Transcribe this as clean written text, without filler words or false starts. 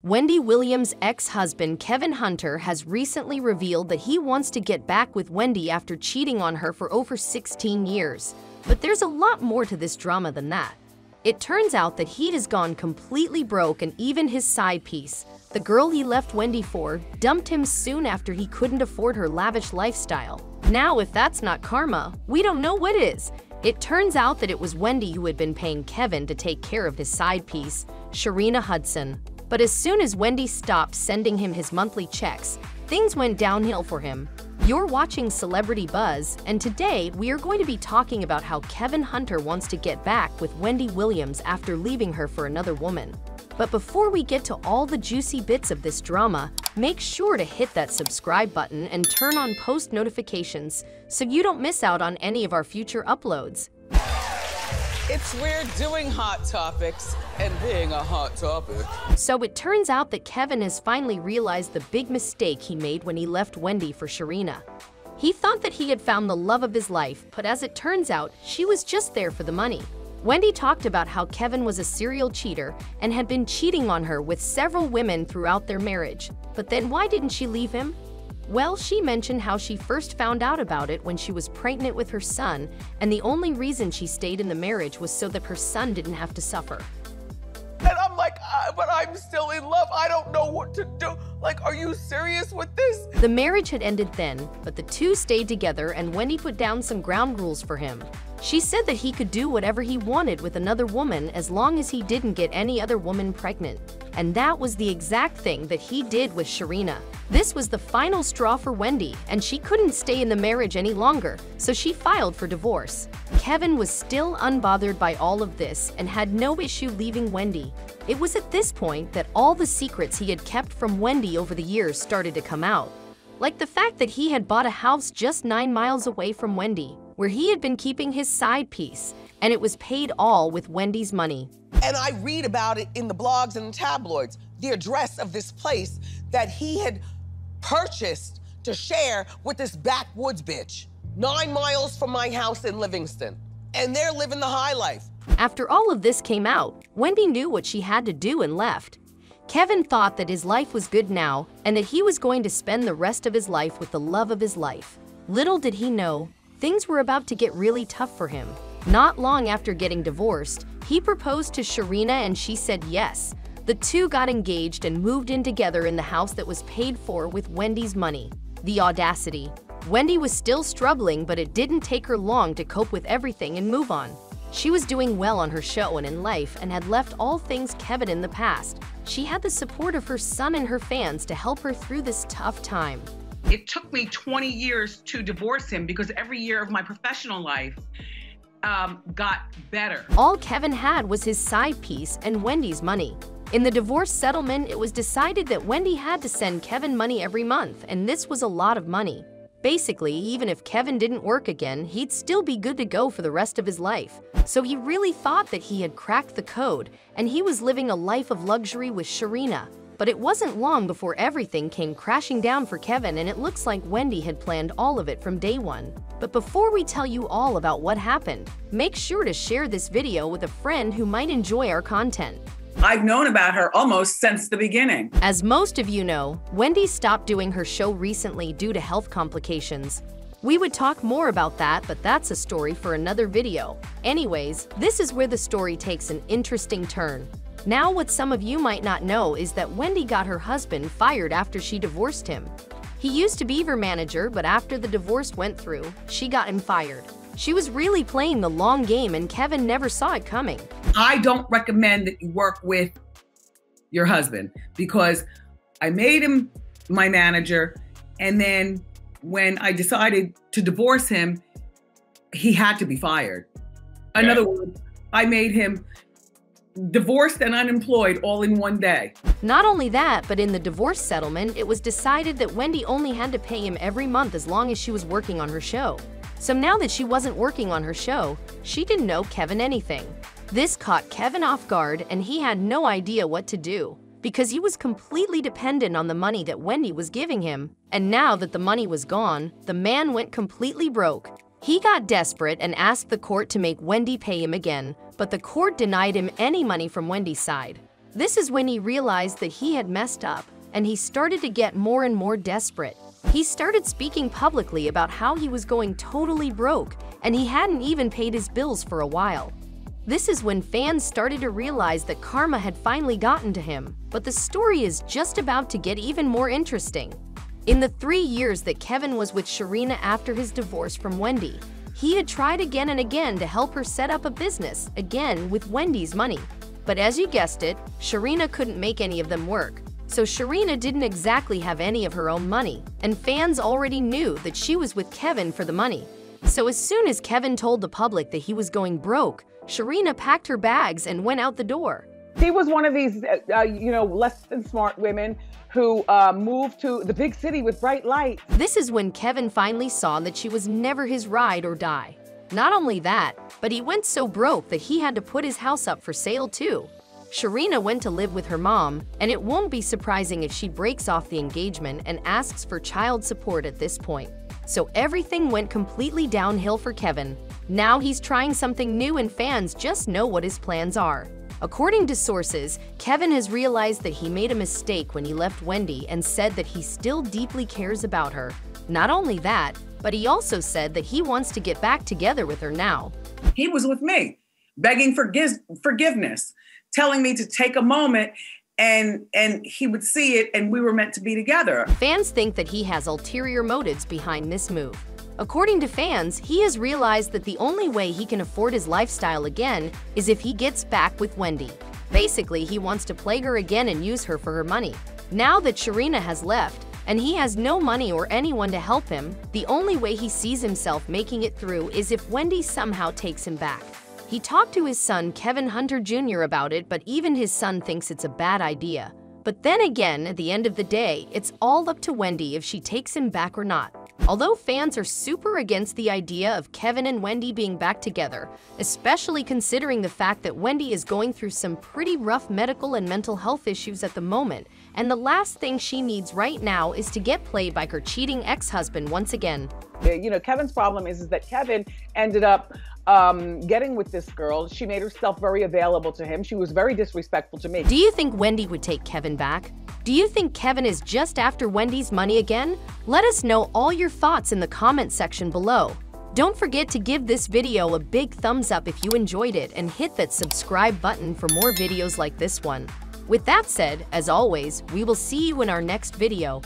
Wendy Williams' ex-husband Kevin Hunter has recently revealed that he wants to get back with Wendy after cheating on her for over 16 years. But there's a lot more to this drama than that. It turns out that he has gone completely broke, and even his side piece, the girl he left Wendy for, dumped him soon after he couldn't afford her lavish lifestyle. Now, if that's not karma, we don't know what is. It turns out that it was Wendy who had been paying Kevin to take care of his side piece, Sharina Hudson. But as soon as Wendy stopped sending him his monthly checks, things went downhill for him. You're watching Celebrity Buzz, and today we are going to be talking about how Kevin Hunter wants to get back with Wendy Williams after leaving her for another woman. But before we get to all the juicy bits of this drama, make sure to hit that subscribe button and turn on post notifications so you don't miss out on any of our future uploads. It's weird doing hot topics and being a hot topic. So it turns out that Kevin has finally realized the big mistake he made when he left Wendy for Sharina. He thought that he had found the love of his life, but as it turns out, she was just there for the money. Wendy talked about how Kevin was a serial cheater and had been cheating on her with several women throughout their marriage. But then why didn't she leave him? Well, she mentioned how she first found out about it when she was pregnant with her son, and the only reason she stayed in the marriage was so that her son didn't have to suffer. And I'm like, but I'm still in love. I don't know what to do. Like, are you serious with this? The marriage had ended then, but the two stayed together, and Wendy put down some ground rules for him. She said that he could do whatever he wanted with another woman as long as he didn't get any other woman pregnant. And that was the exact thing that he did with Sharina. This was the final straw for Wendy, and she couldn't stay in the marriage any longer, so she filed for divorce. Kevin was still unbothered by all of this and had no issue leaving Wendy. It was at this point that all the secrets he had kept from Wendy over the years started to come out. Like the fact that he had bought a house just 9 miles away from Wendy, where he had been keeping his side piece, and it was paid all with Wendy's money. And I read about it in the blogs and the tabloids, the address of this place that he had purchased to share with this backwoods bitch, 9 miles from my house in Livingston. And they're living the high life. After all of this came out, Wendy knew what she had to do and left. Kevin thought that his life was good now and that he was going to spend the rest of his life with the love of his life. Little did he know, things were about to get really tough for him. Not long after getting divorced, he proposed to Sharina and she said yes. The two got engaged and moved in together in the house that was paid for with Wendy's money. The audacity. Wendy was still struggling, but it didn't take her long to cope with everything and move on. She was doing well on her show and in life and had left all things Kevin in the past. She had the support of her son and her fans to help her through this tough time. It took me 20 years to divorce him because every year of my professional life got better. All Kevin had was his side piece and Wendy's money. In the divorce settlement, it was decided that Wendy had to send Kevin money every month, and this was a lot of money. Basically, even if Kevin didn't work again, he'd still be good to go for the rest of his life. So he really thought that he had cracked the code, and he was living a life of luxury with Sharina. But it wasn't long before everything came crashing down for Kevin, and it looks like Wendy had planned all of it from day one. But before we tell you all about what happened, make sure to share this video with a friend who might enjoy our content. I've known about her almost since the beginning. As most of you know, Wendy stopped doing her show recently due to health complications. We would talk more about that, but that's a story for another video. Anyways, this is where the story takes an interesting turn. Now, what some of you might not know is that Wendy got her husband fired after she divorced him. He used to be her manager, but after the divorce went through, she got him fired. She was really playing the long game, and Kevin never saw it coming. I don't recommend that you work with your husband because I made him my manager, and then when I decided to divorce him, he had to be fired. In other words, I made him divorced and unemployed all in one day. Not only that, but in the divorce settlement, it was decided that Wendy only had to pay him every month as long as she was working on her show. So now that she wasn't working on her show, she didn't know Kevin anything. This caught Kevin off guard, and he had no idea what to do because he was completely dependent on the money that Wendy was giving him. And now that the money was gone, the man went completely broke. He got desperate and asked the court to make Wendy pay him again, but the court denied him any money from Wendy's side. This is when he realized that he had messed up, and he started to get more and more desperate. He started speaking publicly about how he was going totally broke, and he hadn't even paid his bills for a while. This is when fans started to realize that karma had finally gotten to him, but the story is just about to get even more interesting. In the 3 years that Kevin was with Sharina after his divorce from Wendy, he had tried again and again to help her set up a business, again with Wendy's money. But as you guessed it, Sharina couldn't make any of them work. So Sharina didn't exactly have any of her own money, and fans already knew that she was with Kevin for the money. So as soon as Kevin told the public that he was going broke, Sharina packed her bags and went out the door. She was one of these, less than smart women who moved to the big city with bright lights. This is when Kevin finally saw that she was never his ride or die. Not only that, but he went so broke that he had to put his house up for sale too. Sharina went to live with her mom, and it won't be surprising if she breaks off the engagement and asks for child support at this point. So everything went completely downhill for Kevin. Now he's trying something new and fans just know what his plans are. According to sources, Kevin has realized that he made a mistake when he left Wendy and said that he still deeply cares about her. Not only that, but he also said that he wants to get back together with her now. He was with me, begging forgiveness, telling me to take a moment, and he would see it, and we were meant to be together. Fans think that he has ulterior motives behind this move. According to fans, he has realized that the only way he can afford his lifestyle again is if he gets back with Wendy. Basically, he wants to play her again and use her for her money. Now that Sharina has left, and he has no money or anyone to help him, the only way he sees himself making it through is if Wendy somehow takes him back. He talked to his son Kevin Hunter Jr. about it, but even his son thinks it's a bad idea. But then again, at the end of the day, it's all up to Wendy if she takes him back or not. Although fans are super against the idea of Kevin and Wendy being back together, especially considering the fact that Wendy is going through some pretty rough medical and mental health issues at the moment, and the last thing she needs right now is to get played by her cheating ex-husband once again. Kevin's problem is that Kevin ended up getting with this girl. She made herself very available to him. She was very disrespectful to me. Do you think Wendy would take Kevin back? Do you think Kevin is just after Wendy's money again? Let us know all your thoughts in the comment section below. Don't forget to give this video a big thumbs up if you enjoyed it and hit that subscribe button for more videos like this one. With that said, as always, we will see you in our next video.